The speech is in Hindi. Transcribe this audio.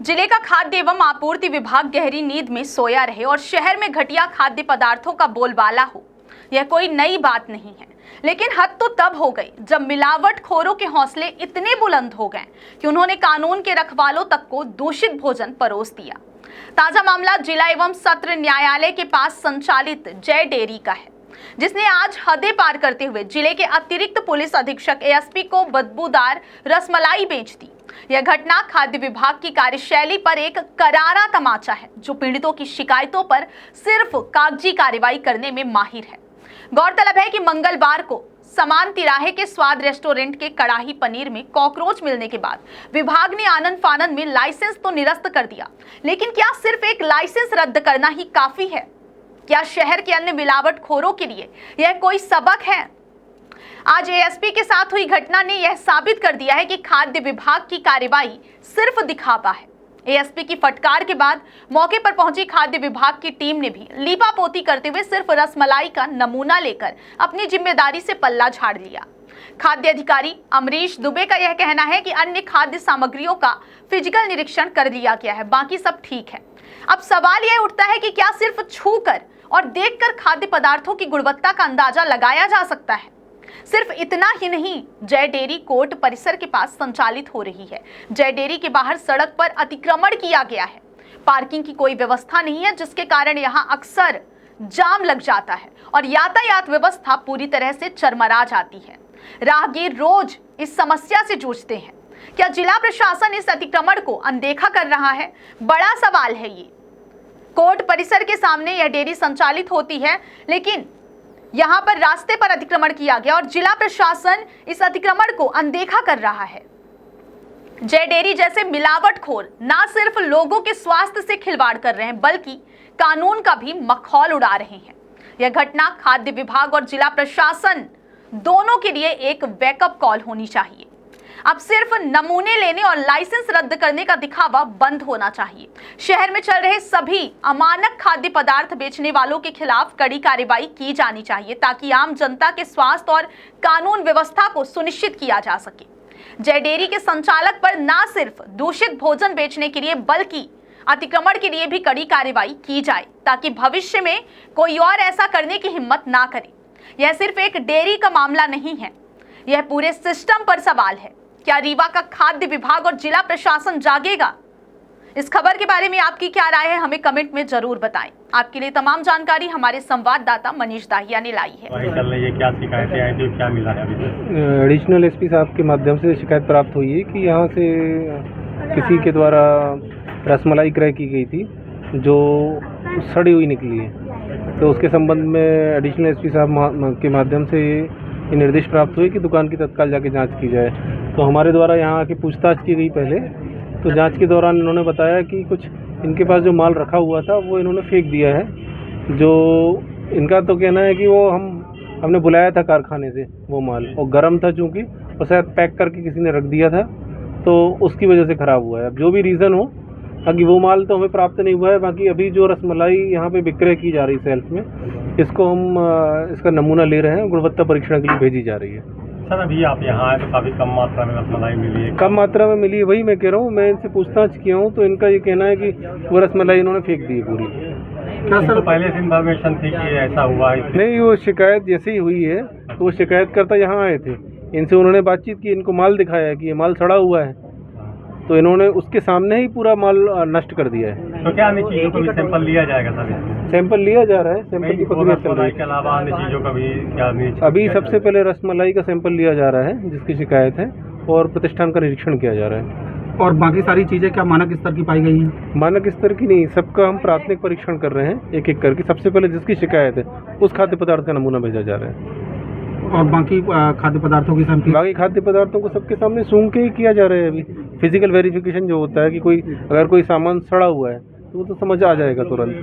जिले का खाद्य एवं आपूर्ति विभाग गहरी नींद में सोया रहे और शहर में घटिया खाद्य पदार्थों का बोलबाला हो, यह कोई नई बात नहीं है। लेकिन हद तो तब हो गई जब मिलावटखोरों के हौसले इतने बुलंद हो गए कि उन्होंने कानून के रखवालों तक को दूषित भोजन परोस दिया। ताजा मामला जिला एवं सत्र न्यायालय के पास संचालित जय डेयरी का है, जिसने आज हदें पार करते हुए जिले के अतिरिक्त पुलिस अधीक्षक एएसपी को बदबूदार रसमलाई बेच दी। यह घटना खाद्य विभाग की कार्यशैली पर एक करारा तमाचा है, जो पीड़ितों की शिकायतों पर सिर्फ कागजी कार्रवाई करने में माहिर है। गौरतलब है कि मंगलवार को समान तिराहे के स्वाद रेस्टोरेंट के कड़ाही पनीर में कॉकरोच मिलने के बाद विभाग ने आनन फानन में लाइसेंस तो निरस्त कर दिया, लेकिन क्या सिर्फ एक लाइसेंस रद्द करना ही काफी है? क्या शहर के अन्य मिलावटखोरों के लिए यह कोई सबक है? आज एएसपी के साथ हुई घटना ने यह साबित कर दिया है कि खाद्य विभाग की कार्रवाई सिर्फ दिखावा है। एएसपी की फटकार के बाद मौके पर पहुंची खाद्य विभाग की टीम ने भी लीपापोती करते हुए सिर्फ रसमलाई का नमूना लेकर अपनी जिम्मेदारी से पल्ला झाड़ लिया। खाद्य अधिकारी अमरीश दुबे का यह कहना है कि अन्य खाद्य सामग्रियों का फिजिकल निरीक्षण कर लिया गया है, बाकी सब ठीक है। अब सवाल यह उठता है कि क्या सिर्फ छूकर और देखकर खाद्य पदार्थों की गुणवत्ता का अंदाजा लगाया जा सकता है? सिर्फ इतना ही नहीं, जय डेयरी कोर्ट परिसर के पास संचालित हो रही है। जय डेयरी के बाहर सड़क पर अतिक्रमण किया गया है। पार्किंग की कोई व्यवस्था नहीं है, जिसके कारण यहां अक्सर जाम लग जाता है और यातायात व्यवस्था पूरी तरह से चरमरा जाती है। राहगीर रोज इस समस्या से जूझते हैं। क्या जिला प्रशासन इस अतिक्रमण को अनदेखा कर रहा है? बड़ा सवाल है ये। कोर्ट परिसर के सामने यह डेयरी संचालित होती है, लेकिन यहां पर रास्ते पर अतिक्रमण किया गया और जिला प्रशासन इस अतिक्रमण को अनदेखा कर रहा है। जय डेयरी जैसे मिलावटखोर ना सिर्फ लोगों के स्वास्थ्य से खिलवाड़ कर रहे हैं, बल्कि कानून का भी मखौल उड़ा रहे हैं। यह घटना खाद्य विभाग और जिला प्रशासन दोनों के लिए एक वेकअप कॉल होनी चाहिए। अब सिर्फ नमूने लेने और लाइसेंस रद्द करने का दिखावा बंद होना चाहिए। शहर में चल रहे सभी अमानक खाद्य पदार्थ बेचने वालों के खिलाफ कड़ी कार्रवाई की जानी चाहिए, ताकि आम जनता के स्वास्थ्य और कानून व्यवस्था को सुनिश्चित किया जा सके। जय डेयरी के संचालक पर न सिर्फ दूषित भोजन बेचने के लिए बल्कि अतिक्रमण के लिए भी कड़ी कार्रवाई की जाए, ताकि भविष्य में कोई और ऐसा करने की हिम्मत ना करे। यह सिर्फ एक डेयरी का मामला नहीं है, यह पूरे सिस्टम पर सवाल है। क्या रीवा का खाद्य विभाग और जिला प्रशासन जागेगा? इस खबर के बारे में आपकी क्या राय है, हमें कमेंट में जरूर बताएं। आपके लिए तमाम जानकारी हमारे संवाददाता मनीष दाहिया ने लाई है। क्या शिकायतें आई थी, क्या मिला है अभी तक? एडिशनल एसपी साहब के माध्यम से शिकायत प्राप्त हुई है कि यहाँ से किसी के द्वारा रसमलाई क्रय की गई थी जो सड़ी हुई निकली है। तो उसके संबंध में एडिशनल एसपी साहब के माध्यम से ये निर्देश प्राप्त हुए कि दुकान की तत्काल जाके जांच की जाए। तो हमारे द्वारा यहाँ आके पूछताछ की गई पहले। तो जांच के दौरान इन्होंने बताया कि कुछ इनके पास जो माल रखा हुआ था वो इन्होंने फेंक दिया है। जो इनका तो कहना है कि वो हमने बुलाया था कारखाने से वो माल, और गर्म था चूँकि, और शायद पैक करके किसी ने रख दिया था, तो उसकी वजह से ख़राब हुआ है। अब जो भी रीज़न हो, बाकी वो माल तो हमें प्राप्त नहीं हुआ है। बाकी अभी जो रसमलाई यहाँ पे विक्रय की जा रही सेल्फ में, इसको हम इसका नमूना ले रहे हैं, गुणवत्ता परीक्षण के लिए भेजी जा रही है। सर, अभी आप यहाँ आए तो काफ़ी कम मात्रा में रसमलाई मिली है। कम मात्रा में मिली है, वही मैं कह रहा हूँ। मैं इनसे पूछताछ किया हूँ तो इनका ये कहना है कि वो रसमलाई इन्होंने फेंक दी है पूरी। क्या सर, पहले से इन्फॉर्मेशन थी कि ऐसा हुआ है? नहीं, वो शिकायत जैसे ही हुई है तो वो शिकायतकर्ता यहाँ आए थे, इनसे उन्होंने बातचीत की, इनको माल दिखाया कि ये माल सड़ा हुआ है, तो इन्होंने उसके सामने ही पूरा माल नष्ट कर दिया है। तो क्या अन्य चीज़ों का भी सैंपल लिया जाएगा सर? सैंपल लिया जा रहा है, सैंपल की प्रक्रिया चल रही है। के अलावा अन्य चीज़ों का भी क्या? अभी सबसे पहले रसमलाई का सैंपल लिया जा रहा है जिसकी शिकायत है, और प्रतिष्ठान का निरीक्षण किया जा रहा है। और बाकी सारी चीज़ें क्या मानक स्तर की पाई गई हैं? मानक स्तर की नहीं, सबका हम प्राथमिक परीक्षण कर रहे हैं एक एक करके। सबसे पहले जिसकी शिकायत है उस खाद्य पदार्थ का नमूना भेजा जा रहा है। और बाकी खाद्य पदार्थों की सैंपलिंग? बाकी खाद्य पदार्थों को सबके सामने सूंघ के ही किया जा रहा है। अभी फिजिकल वेरिफिकेशन जो होता है कि अगर कोई सामान सड़ा हुआ है तो वो तो समझ आ जाएगा तुरंत।